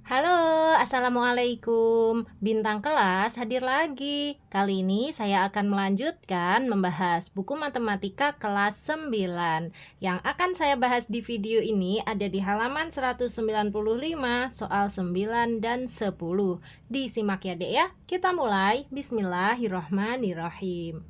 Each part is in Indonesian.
Halo, assalamualaikum. Bintang kelas hadir lagi. Kali ini saya akan melanjutkan membahas buku matematika kelas 9. Yang akan saya bahas di video ini ada di halaman 195, soal 9 dan 10. Disimak ya, Dek ya. Kita mulai. Bismillahirrahmanirrahim.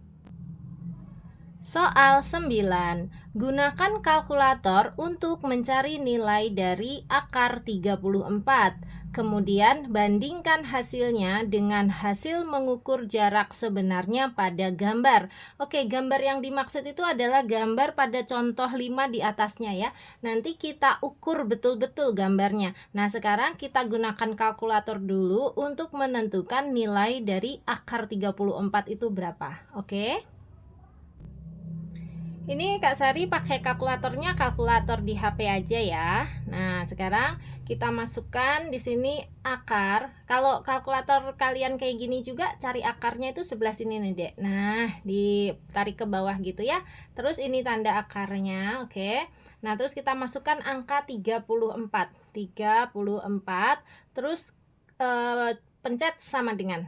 Soal 9. Gunakan kalkulator untuk mencari nilai dari akar 34. Kemudian bandingkan hasilnya dengan hasil mengukur jarak sebenarnya pada gambar. Oke, gambar yang dimaksud itu adalah gambar pada contoh 5 di atasnya ya. Nanti kita ukur betul-betul gambarnya. Nah, sekarang kita gunakan kalkulator dulu untuk menentukan nilai dari akar 34 itu berapa. Oke? Ini Kak Sari pakai kalkulatornya kalkulator di HP aja ya. Nah, sekarang kita masukkan di sini akar. Kalau kalkulator kalian kayak gini juga cari akarnya itu sebelah sini nih, Dek. Nah, ditarik ke bawah gitu ya. Terus ini tanda akarnya, oke. Nah, terus kita masukkan angka 34. 34 terus pencet sama dengan.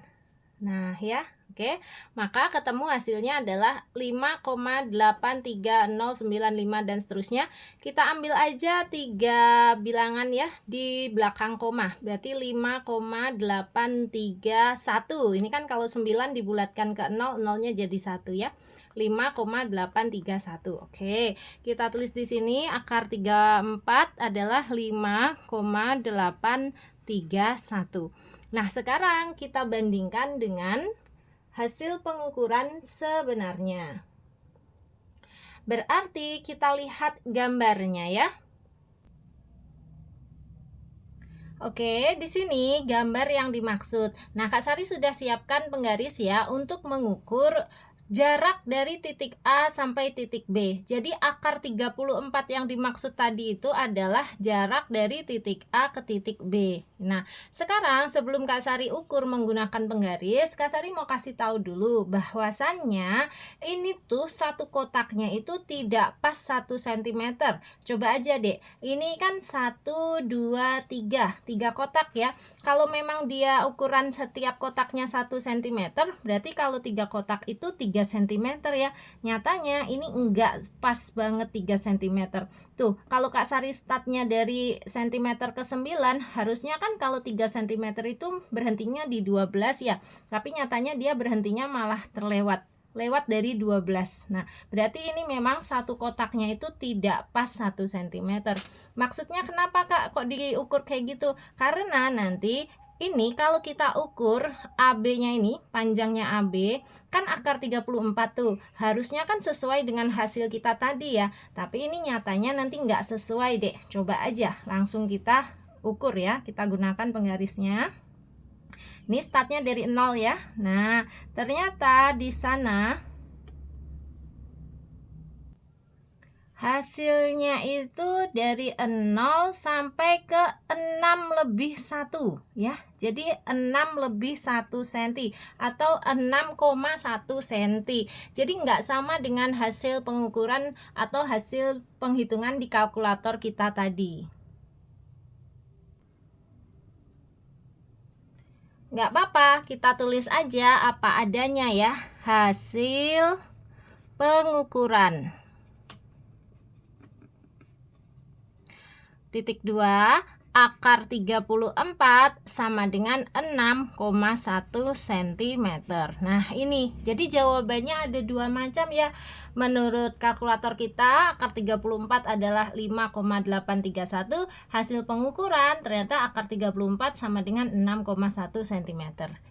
Nah, ya. Oke, maka ketemu hasilnya adalah 5,83095 dan seterusnya. Kita ambil aja 3 bilangan ya di belakang koma. Berarti 5,831. Ini kan kalau 9 dibulatkan ke 0, 0-nya jadi 1 ya. 5,831. Oke, kita tulis di sini akar 34 adalah 5,831. Nah, sekarang kita bandingkan dengan hasil pengukuran sebenarnya. Berarti kita lihat gambarnya ya. Oke, di sini gambar yang dimaksud. Nah, Kak Sari sudah siapkan penggaris ya untuk mengukur jarak dari titik A sampai titik B. Jadi akar 34 yang dimaksud tadi itu adalah jarak dari titik A ke titik B. Nah, sekarang sebelum Kak Sari ukur menggunakan penggaris, Kak Sari mau kasih tahu dulu bahwasannya ini tuh satu kotaknya itu tidak pas 1 cm. Coba aja, Dek. Ini kan 1, 2, 3. 3 kotak ya. Kalau memang dia ukuran setiap kotaknya 1 cm, berarti kalau 3 kotak itu 3 cm ya. Nyatanya ini enggak pas banget 3 cm. Tuh, kalau Kak Sari startnya dari cm ke 9, harusnya kan kalau 3 cm itu berhentinya di 12 ya. Tapi nyatanya dia berhentinya malah lewat dari 12. Nah, berarti ini memang satu kotaknya itu tidak pas 1 cm. Maksudnya kenapa Kak kok diukur kayak gitu? Karena nanti ini kalau kita ukur AB-nya ini, panjangnya AB, kan akar 34 tuh. Harusnya kan sesuai dengan hasil kita tadi ya. Tapi ini nyatanya nanti nggak sesuai, Dek. Coba aja langsung kita ukur ya. Kita gunakan penggarisnya. Ini startnya dari 0 ya. Nah, ternyata di sana hasilnya itu dari 0 sampai ke 6 lebih 1 ya. Jadi 6 lebih 1 cm atau 6,1 cm. Jadi nggak sama dengan hasil pengukuran atau hasil penghitungan di kalkulator kita tadi. Nggak apa-apa, kita tulis aja apa adanya ya. Hasil pengukuran. Titik 2, akar 34 sama dengan 6,1 cm. Nah, ini jadi jawabannya ada 2 macam ya. Menurut kalkulator kita akar 34 adalah 5,831. Hasil pengukuran ternyata akar 34 sama dengan 6,1 cm.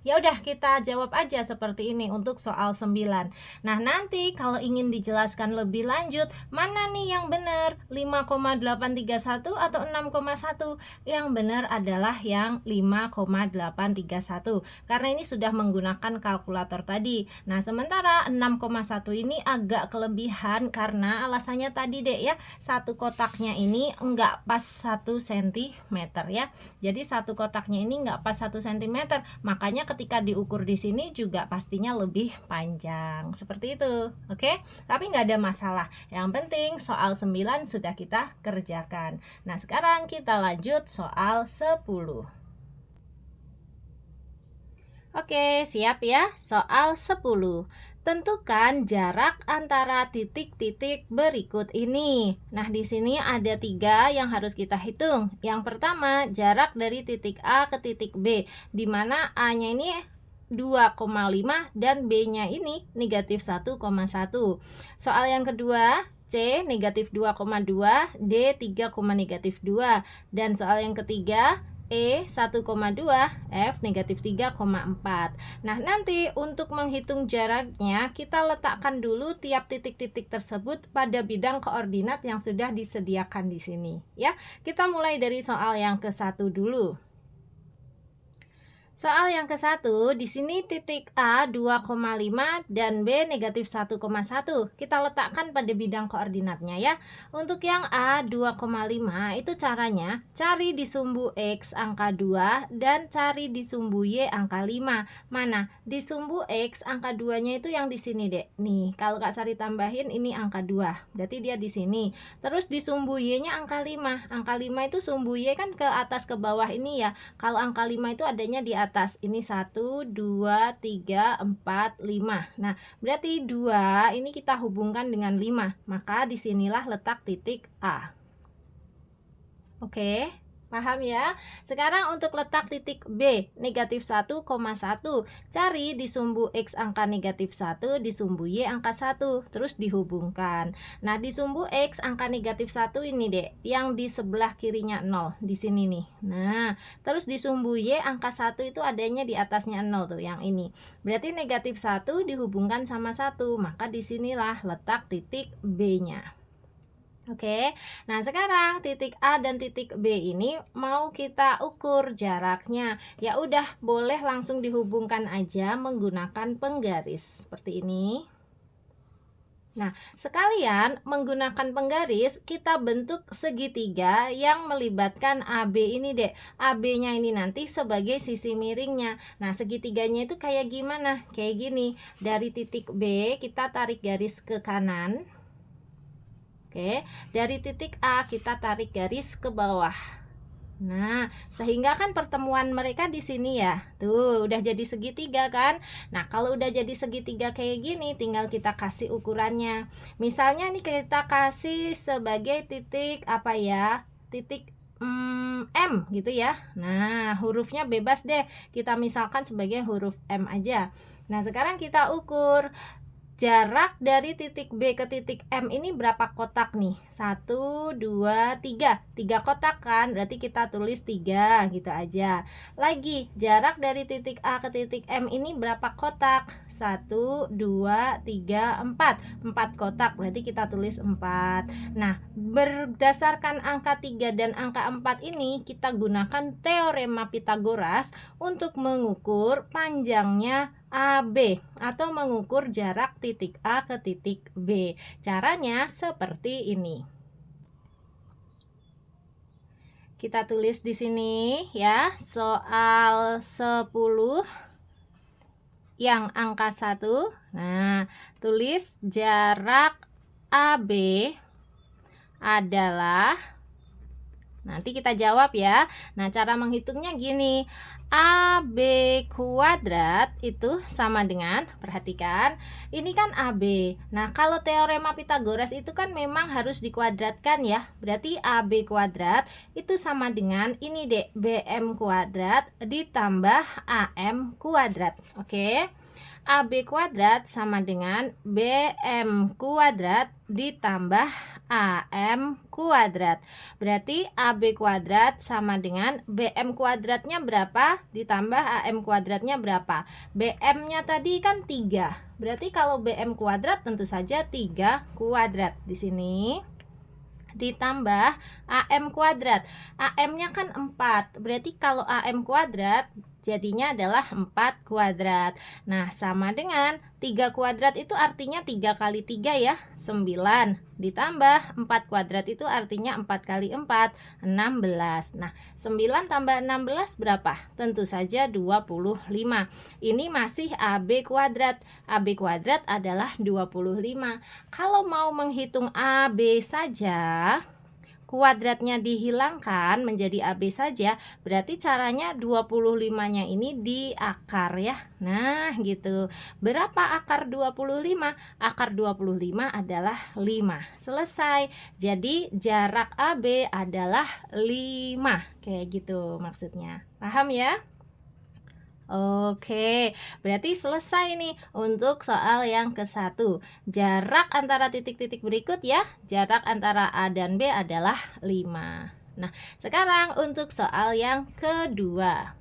Ya udah, kita jawab aja seperti ini untuk soal 9. Nah, nanti kalau ingin dijelaskan lebih lanjut, mana nih yang benar? 5,831 atau 6,1? Yang benar adalah yang 5,831 karena ini sudah menggunakan kalkulator tadi. Nah, sementara 6,1 ini agak kelebihan karena alasannya tadi deh ya, satu kotaknya ini enggak pas 1 cm ya. Jadi satu kotaknya ini enggak pas 1 cm, makanya ketika diukur di sini juga pastinya lebih panjang. Seperti itu. Oke? Tapi enggak ada masalah. Yang penting soal 9 sudah kita kerjakan. Nah, sekarang kita lanjut soal 10. Oke, siap ya. Soal 10. Tentukan jarak antara titik-titik berikut ini. Nah, di sini ada 3 yang harus kita hitung. Yang pertama, jarak dari titik A ke titik B, di mana A-nya ini 2,5 dan B-nya ini negatif 1,1. Soal yang kedua, C negatif 2,2, D 3,2. Dan soal yang ketiga, E 1,2, F negatif 3,4. Nah, nanti untuk menghitung jaraknya, kita letakkan dulu tiap titik-titik tersebut pada bidang koordinat yang sudah disediakan di sini. Ya, kita mulai dari soal yang ke-1 dulu. Soal yang ke-1, di sini titik A 2,5 dan B negatif 1,1. Kita letakkan pada bidang koordinatnya ya. Untuk yang A 2,5 itu caranya cari di sumbu X angka 2 dan cari di sumbu Y angka 5. Mana? Di sumbu X angka 2-nya itu yang di sini, Dek. Nih, kalau Kak Sari tambahin ini angka 2. Berarti dia di sini. Terus di sumbu Y-nya angka 5. Angka 5 itu sumbu Y kan ke atas ke bawah ini ya. Kalau angka 5 itu adanya di atas. Ini 1, 2, 3, 4, 5. Nah, berarti 2 ini kita hubungkan dengan 5. Maka disinilah letak titik A. Oke. Paham ya? Sekarang untuk letak titik B, negatif 1,1. Cari di sumbu X angka negatif 1, di sumbu Y angka 1. Terus dihubungkan. Nah, di sumbu X angka negatif 1 ini, Dek. Yang di sebelah kirinya 0. Di sini nih. Nah, terus di sumbu Y angka 1 itu adanya di atasnya 0 tuh, yang ini. Berarti negatif 1 dihubungkan sama 1. Maka disinilah letak titik B-nya. Oke, nah sekarang titik A dan titik B ini mau kita ukur jaraknya. Ya udah, boleh langsung dihubungkan aja menggunakan penggaris seperti ini. Nah, sekalian menggunakan penggaris kita bentuk segitiga yang melibatkan AB ini, Dek. AB-nya ini nanti sebagai sisi miringnya. Nah, segitiganya itu kayak gimana? Kayak gini. Dari titik B kita tarik garis ke kanan. Oke, dari titik A kita tarik garis ke bawah. Nah, sehingga kan pertemuan mereka di sini ya. Tuh, udah jadi segitiga kan? Nah, kalau udah jadi segitiga kayak gini, tinggal kita kasih ukurannya. Misalnya nih kita kasih sebagai titik apa ya? Titik M gitu ya. Nah, hurufnya bebas deh. Kita misalkan sebagai huruf M aja. Nah, sekarang kita ukur jarak dari titik B ke titik M ini berapa kotak nih? 1, 2, 3. 3 kotak kan? Berarti kita tulis 3 gitu aja. Lagi, jarak dari titik A ke titik M ini berapa kotak? 1, 2, 3, 4. 4 kotak, berarti kita tulis 4. Nah, berdasarkan angka 3 dan angka 4 ini, kita gunakan teorema Pitagoras untuk mengukur panjangnya AB atau mengukur jarak titik A ke titik B. Caranya seperti ini. Kita tulis di sini ya, soal 10 yang angka 1. Nah, tulis jarak AB adalah, nanti kita jawab ya. Nah, cara menghitungnya gini. AB kuadrat itu sama dengan, perhatikan, ini kan AB. Nah, kalau teorema Pitagoras itu kan memang harus dikuadratkan ya. Berarti AB kuadrat itu sama dengan ini, Dek, BM kuadrat ditambah AM kuadrat. Oke. AB kuadrat sama dengan BM kuadrat ditambah AM kuadrat. Berarti AB kuadrat sama dengan BM kuadratnya berapa ditambah AM kuadratnya berapa? BM-nya tadi kan 3. Berarti kalau BM kuadrat tentu saja 3 kuadrat di sini ditambah AM kuadrat. AM-nya kan 4. Berarti kalau AM kuadrat jadinya adalah 4 kuadrat. Nah, sama dengan 3 kuadrat itu artinya 3 kali 3 ya, 9. Ditambah 4 kuadrat itu artinya 4 kali 4, 16. Nah, 9 tambah 16 berapa? Tentu saja 25. Ini masih AB kuadrat. AB kuadrat adalah 25. Kalau mau menghitung AB saja, kuadratnya dihilangkan menjadi AB saja, berarti caranya 25-nya ini diakar ya. Nah, gitu. Berapa akar 25? Akar 25 adalah 5. Selesai. Jadi jarak AB adalah 5. Kayak gitu maksudnya. Paham ya? Oke, berarti selesai nih untuk soal yang ke-1. Jarak antara titik-titik berikut ya, jarak antara A dan B adalah 5. Nah, sekarang untuk soal yang kedua.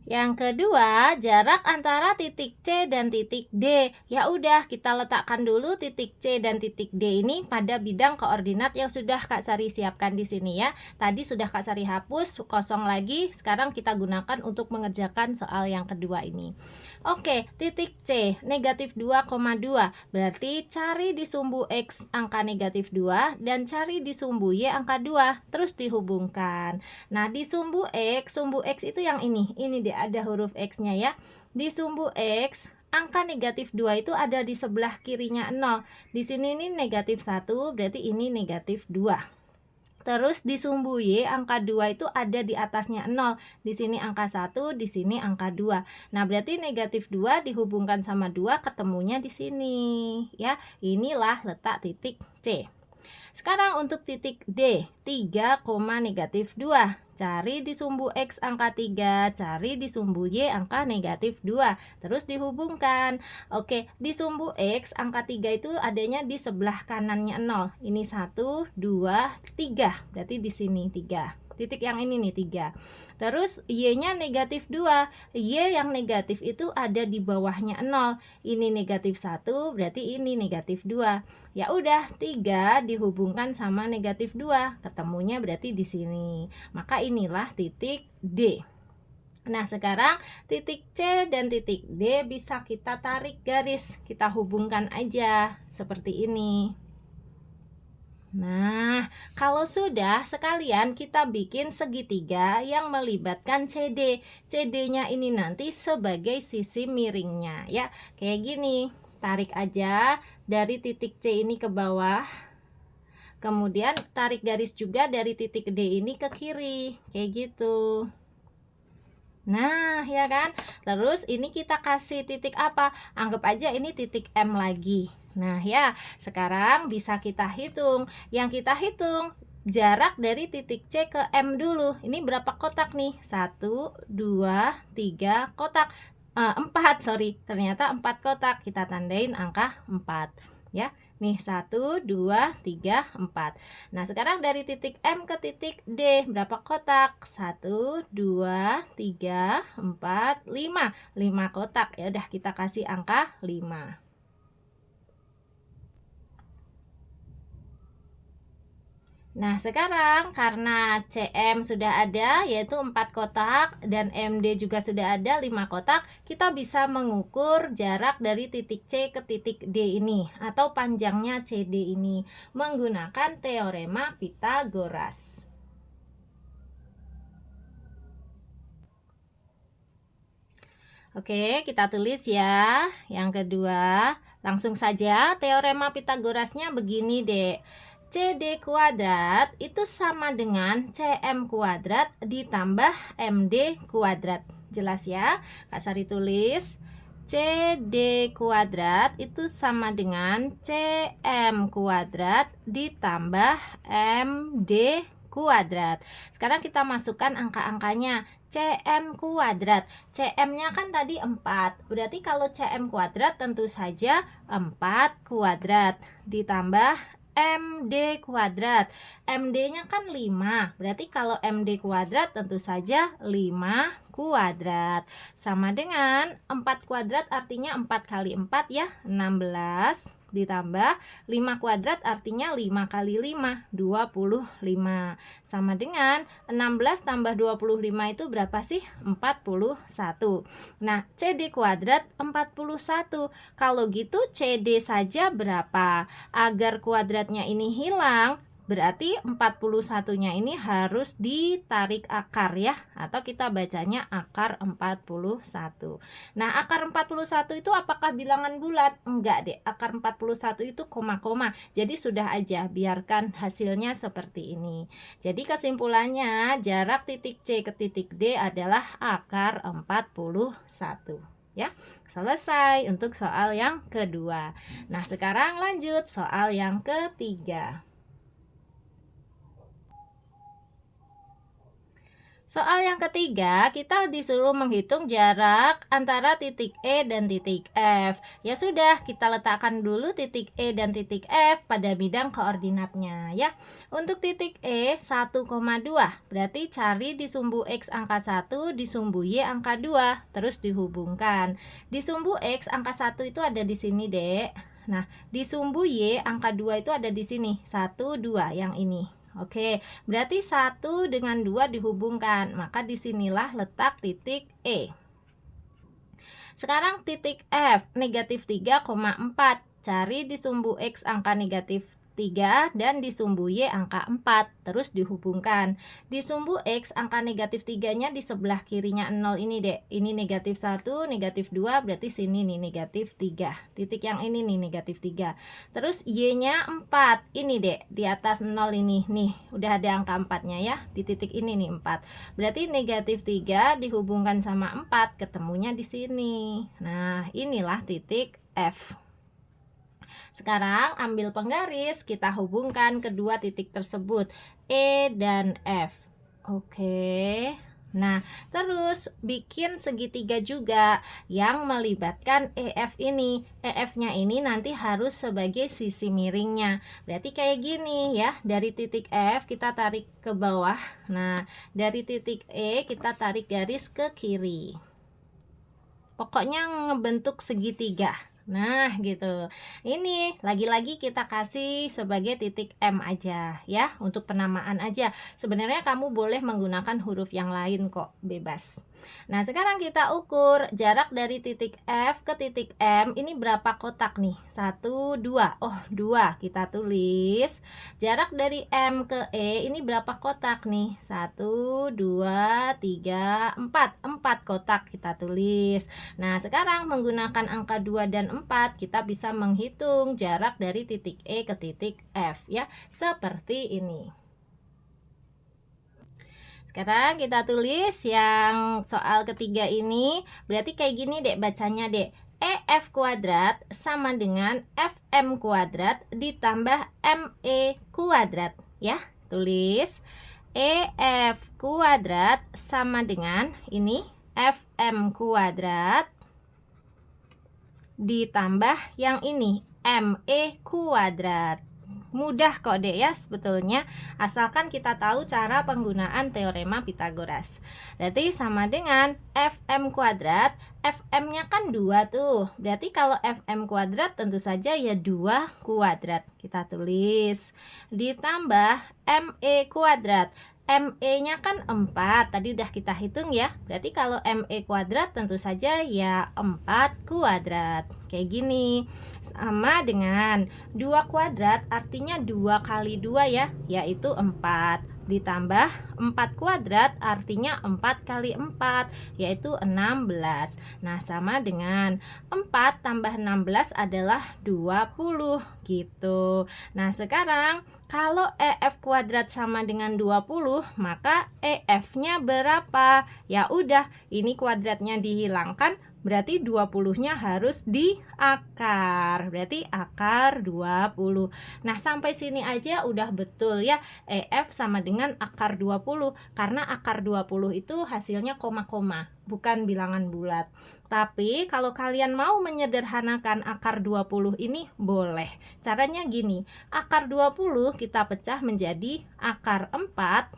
Yang kedua, jarak antara titik C dan titik D. Ya udah, kita letakkan dulu titik C dan titik D ini pada bidang koordinat yang sudah Kak Sari siapkan di sini ya. Tadi sudah Kak Sari hapus, kosong lagi. Sekarang kita gunakan untuk mengerjakan soal yang kedua ini. Oke, titik C negatif 2,2. Berarti cari di sumbu X angka negatif 2 dan cari di sumbu Y angka 2. Terus dihubungkan. Nah, di sumbu X itu yang ini dia ada huruf X-nya ya. Di sumbu X, angka negatif 2 itu ada di sebelah kirinya 0. Di sini ini negatif 1, berarti ini negatif 2. Terus di sumbu Y, angka 2 itu ada di atasnya 0. Di sini angka 1, di sini angka 2. Nah, berarti negatif 2 dihubungkan sama 2 ketemunya di sini. Ya, inilah letak titik C. Sekarang untuk titik D, 3, negatif 2. Cari di sumbu X angka 3, cari di sumbu Y angka negatif 2. Terus dihubungkan. Oke, di sumbu X angka 3 itu adanya di sebelah kanannya 0. Ini 1, 2, 3. Berarti di sini 3. Titik yang ini nih 3. Terus Y-nya negatif 2. Y yang negatif itu ada di bawahnya 0. Ini negatif 1, berarti ini negatif 2. Ya udah, 3 dihubungkan sama negatif 2. Ketemunya berarti di sini. Maka inilah titik D. Nah, sekarang titik C dan titik D bisa kita tarik garis. Kita hubungkan aja seperti ini. Nah, kalau sudah, sekalian kita bikin segitiga yang melibatkan CD. CD-nya ini nanti sebagai sisi miringnya ya. Kayak gini. Tarik aja dari titik C ini ke bawah. Kemudian tarik garis juga dari titik D ini ke kiri. Kayak gitu. Nah, ya kan? Terus ini kita kasih titik apa? Anggap aja ini titik M lagi. Nah, ya, sekarang bisa kita hitung. Yang kita hitung jarak dari titik C ke M dulu. Ini berapa kotak nih? 1, 2, 3 kotak. 4, sorry. Ternyata 4 kotak. Kita tandain angka 4. Ya. Nih 1, 2, 3, 4. Nah, sekarang dari titik M ke titik D berapa kotak? 1, 2, 3, 4, 5. 5 kotak. Ya udah, kita kasih angka 5. Nah, sekarang karena CM sudah ada, yaitu 4 kotak, dan MD juga sudah ada 5 kotak, kita bisa mengukur jarak dari titik C ke titik D ini, atau panjangnya CD ini, menggunakan teorema Pythagoras. Oke, kita tulis ya. Yang kedua, langsung saja teorema Pythagorasnya begini, Dek. CD kuadrat itu sama dengan CM kuadrat ditambah MD kuadrat. Jelas ya? Kak Sari tulis CD kuadrat itu sama dengan CM kuadrat ditambah MD kuadrat. Sekarang kita masukkan angka-angkanya. CM kuadrat. CM-nya kan tadi 4. Berarti kalau CM kuadrat tentu saja 4 kuadrat ditambah MD kuadrat. MD-nya kan 5. Berarti kalau MD kuadrat tentu saja 5 kuadrat. Sama dengan 4 kuadrat artinya 4 kali 4 ya, 16. Ditambah 5 kuadrat artinya 5 kali 5, 25. Sama dengan 16 tambah 25 itu berapa sih? 41. Nah, CD kuadrat 41. Kalau gitu CD saja berapa? Agar kuadratnya ini hilang, berarti 41-nya ini harus ditarik akar ya, atau kita bacanya akar 41. Nah, akar 41 itu apakah bilangan bulat? Enggak deh, akar 41 itu koma-koma. Jadi sudah aja, biarkan hasilnya seperti ini. Jadi kesimpulannya, jarak titik C ke titik D adalah akar 41. Ya, selesai untuk soal yang kedua. Nah, sekarang lanjut soal yang ketiga. Soal yang ketiga, kita disuruh menghitung jarak antara titik E dan titik F. Ya sudah, kita letakkan dulu titik E dan titik F pada bidang koordinatnya ya. Untuk titik E 1,2, berarti cari di sumbu X angka 1, di sumbu Y angka 2, terus dihubungkan. Di sumbu X angka 1 itu ada di sini, Dek. Nah, di sumbu Y angka 2 itu ada di sini, 1, 2, yang ini. Oke, berarti 1 dengan 2 dihubungkan, maka disinilah letak titik E. Sekarang titik F, negatif 3,4. Cari di sumbu X angka negatif 3 dan di sumbu Y angka 4, terus dihubungkan. Di sumbu X angka negatif 3-nya di sebelah kirinya 0 ini, Dek. Ini negatif 1, negatif 2, berarti sini nih negatif 3. Titik yang ini nih negatif 3. Terus Y-nya 4. Ini, Dek, di atas 0 ini. Nih, udah ada angka 4-nya ya. Di titik ini nih 4. Berarti negatif 3 dihubungkan sama 4, ketemunya di sini. Nah, inilah titik F. Sekarang ambil penggaris, kita hubungkan kedua titik tersebut, E dan F. Oke. Nah, terus bikin segitiga juga yang melibatkan EF ini. EF-nya ini nanti harus sebagai sisi miringnya. Berarti kayak gini ya, dari titik F kita tarik ke bawah. Nah, dari titik E kita tarik garis ke kiri. Pokoknya ngebentuk segitiga. Nah, gitu. Ini lagi-lagi kita kasih sebagai titik M aja ya, untuk penamaan aja. Sebenarnya kamu boleh menggunakan huruf yang lain kok, bebas. Nah, sekarang kita ukur jarak dari titik F ke titik M. Ini berapa kotak nih? 1, 2. Oh, 2. Kita tulis. Jarak dari M ke E ini berapa kotak nih? 1, 2, 3, 4. 4 kotak kita tulis. Nah, sekarang menggunakan angka 2 dan 4, kita bisa menghitung jarak dari titik E ke titik F ya, seperti ini. Sekarang kita tulis yang soal ketiga ini. Berarti kayak gini, Dek, bacanya, Dek. EF kuadrat sama dengan FM kuadrat ditambah ME kuadrat ya. Tulis EF kuadrat sama dengan ini FM kuadrat ditambah yang ini ME kuadrat. Mudah kok, Dek, ya sebetulnya, asalkan kita tahu cara penggunaan teorema Pitagoras. Berarti sama dengan FM kuadrat, FM-nya kan 2 tuh. Berarti kalau FM kuadrat tentu saja ya 2 kuadrat. Kita tulis. Ditambah ME kuadrat. ME-nya kan 4, tadi udah kita hitung ya. Berarti kalau ME kuadrat tentu saja ya 4 kuadrat. Kayak gini. Sama dengan 2 kuadrat artinya 2 kali 2 ya, yaitu 4. Ditambah 4 kuadrat artinya 4 kali 4, yaitu 16. Nah, sama dengan 4 tambah 16 adalah 20 gitu. Nah, sekarang kalau EF kuadrat sama dengan 20, maka EF-nya berapa? Ya udah, ini kuadratnya dihilangkan, berarti 20-nya harus di akar. Berarti akar 20. Nah, sampai sini aja udah betul ya. EF sama dengan akar 20, karena akar 20 itu hasilnya koma-koma, bukan bilangan bulat. Tapi kalau kalian mau menyederhanakan akar 20 ini boleh. Caranya gini, akar 20 kita pecah menjadi akar 4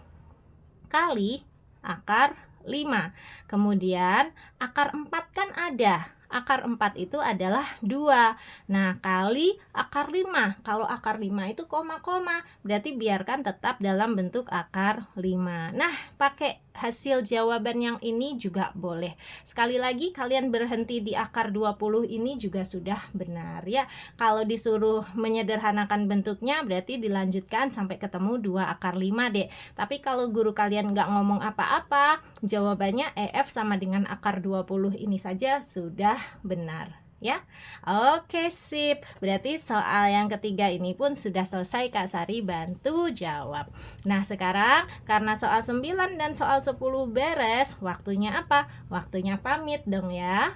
kali akar 5. Kemudian akar 4 kan ada akar 4 itu adalah 2. Nah, kali akar 5. Kalau akar 5 itu koma-koma, berarti biarkan tetap dalam bentuk akar 5. Nah, pakai hasil jawaban yang ini juga boleh. Sekali lagi kalian berhenti di akar 20 ini juga sudah benar ya. Kalau disuruh menyederhanakan bentuknya berarti dilanjutkan sampai ketemu 2 akar 5 deh. Tapi kalau guru kalian nggak ngomong apa-apa, jawabannya EF sama dengan akar 20 ini saja sudah benar ya. Oke, sip. Berarti soal yang ketiga ini pun sudah selesai, Kak Sari bantu jawab. Nah, sekarang karena soal 9 dan soal 10 beres, waktunya apa? Waktunya pamit dong ya.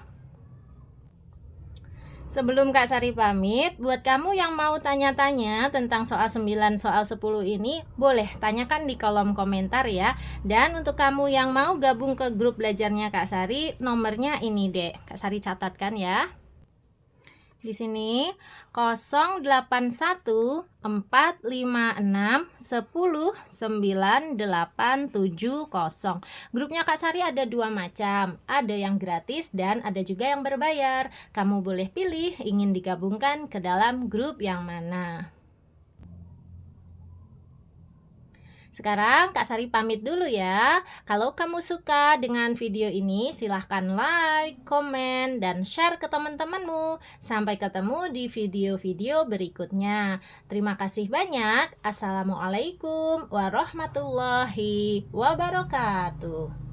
Sebelum Kak Sari pamit, buat kamu yang mau tanya-tanya tentang soal 9, soal 10 ini, boleh tanyakan di kolom komentar ya. Dan untuk kamu yang mau gabung ke grup belajarnya Kak Sari, nomornya ini deh. Kak Sari catatkan ya. Di sini 081 456 10 9870. Grupnya Kak Sari ada 2 macam, ada yang gratis dan ada juga yang berbayar. Kamu boleh pilih ingin digabungkan ke dalam grup yang mana. Sekarang Kak Sari pamit dulu ya. Kalau kamu suka dengan video ini, silahkan like, komen, dan share ke teman-temanmu. Sampai ketemu di video-video berikutnya. Terima kasih banyak. Assalamualaikum warahmatullahi wabarakatuh.